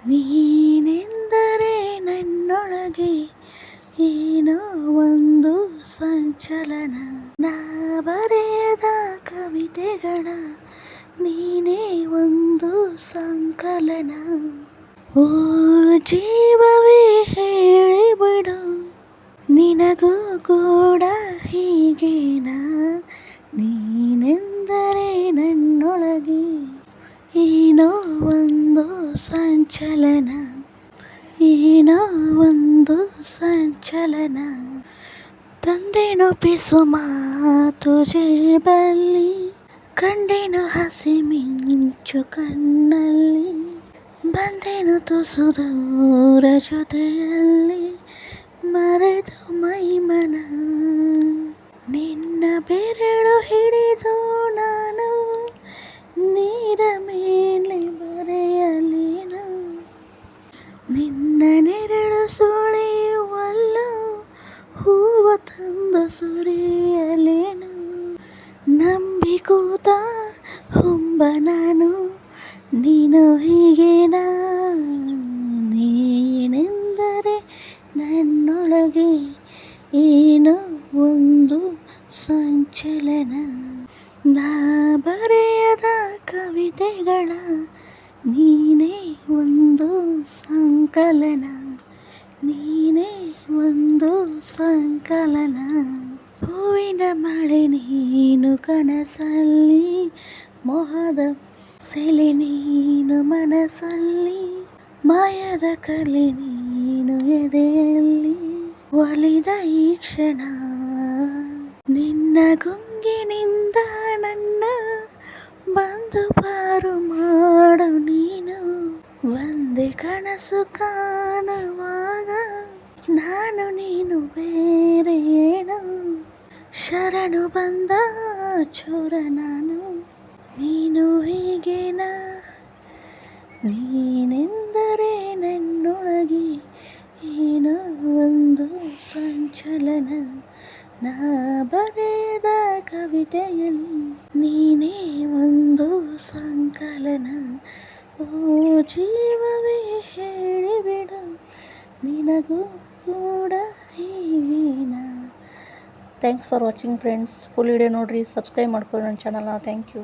ನೀನೆಂದರೆ ನನ್ನೊಳಗೆ ಏನೋ ಒಂದು ಸಂಚಲನ. ನಾ ಬರೆಯದ ಕವಿತೆಗಳ ನೀನೇ ಒಂದು ಸಂಕಲನ. ಓ ಜೀವವೇ ಹೇಳಿಬಿಡು, ನಿನಗೂ ಕೂಡ ಹೀಗೇನಾ? ನೀನೆಂದರೆ ನನ್ನೊಳಗೆ ಏನೋ ಒಂದು ಸಂಚಲನ, ಏನೋ ಒಂದು ಸಂಚಲನ. ತಂದೆನು ಪಿಸು ಮಾತು ಜೇಬಲ್ಲಿ, ಕಂಡೆನು ಹಸಿ ಮಿಂಚು ಕಣ್ಣಲ್ಲಿ, ಬಂದೆನು ತುಸು ದೂರ ಜೊತೆಯಲ್ಲಿ, ಮರೆತು ಮೈಮನ. ನಿನ್ನ ಬೆರಳು ಹಿಡಿದು ನಾನು ನೀರ ಮೇಲೆ ಬರೆಯಲೇನು, ನಿನ್ನ ನೆರಳು ಸುಳಿಯುವಲ್ಲೂ ಹೂವ ತಂದು ಸುರಿಯಲೇನು. ನಂಬಿ ಕೂತ ಹುಂಬ ನಾನು, ನೀನು ಹೀಗೇನಾ? ನೀನೆಂದರೆ ನನ್ನೊಳಗೆ ಏನೋ ಒಂದು ಸಂಚಲನ. ನಾ ಬರೆಯದ ಕವಿತೆಗಳ ನೀನೇ ಒಂದು ಸಂಕಲನ, ನೀನೇ ಒಂದು ಸಂಕಲನ. ಹೂವಿನ ಮಳೆ ನೀನು ಕನಸಲ್ಲಿ, ಮೋಹದ ಸೆಲೆ ನೀನು ಮನಸ್ಸಲ್ಲಿ, ಮಾಯದ ಕಲೆ ನೀನು ಎದೆಯಲ್ಲಿ, ಒಲಿದ ಈ ಕ್ಷಣ. ನಿನ್ನ ಗುಂಗಿನಿಂದ ನನ್ನ ಬಂದು ಪಾರು ಮಾಡು ನೀನು. ಒಂದೇ ಕನಸು ಕಾಣುವಾಗ ನಾನು ನೀನು ಬೇರೆ ಏನು. ಶರಣು ಬಂದ ಚೋರ ನಾನು, ನೀನು ಹೀಗೇನಾ? ನೀನೆಂದರೆ ನನ್ನೊಳಗೆ ಏನೋ ಒಂದು ಸಂಚಲನ. ನಾ ಬರೆದ ಕವಿತೆಯಲ್ಲಿ ನೀನೇ ಒಂದು ಸಂಕಲನ. ಓ ಜೀವವೇ ಹೇಳಿಬಿಡು, ನಿನಗೂ ಕೂಡ ಹೀಗೇನಾ? Thanks for watching friends. Full video ನೋಡಿರಿ, ಸಬ್ಸ್ಕ್ರೈಬ್ ಮಾಡ್ಕೊಳ್ಳಿ ನನ್ನ ಚಾನಲ್ನ. Thank you.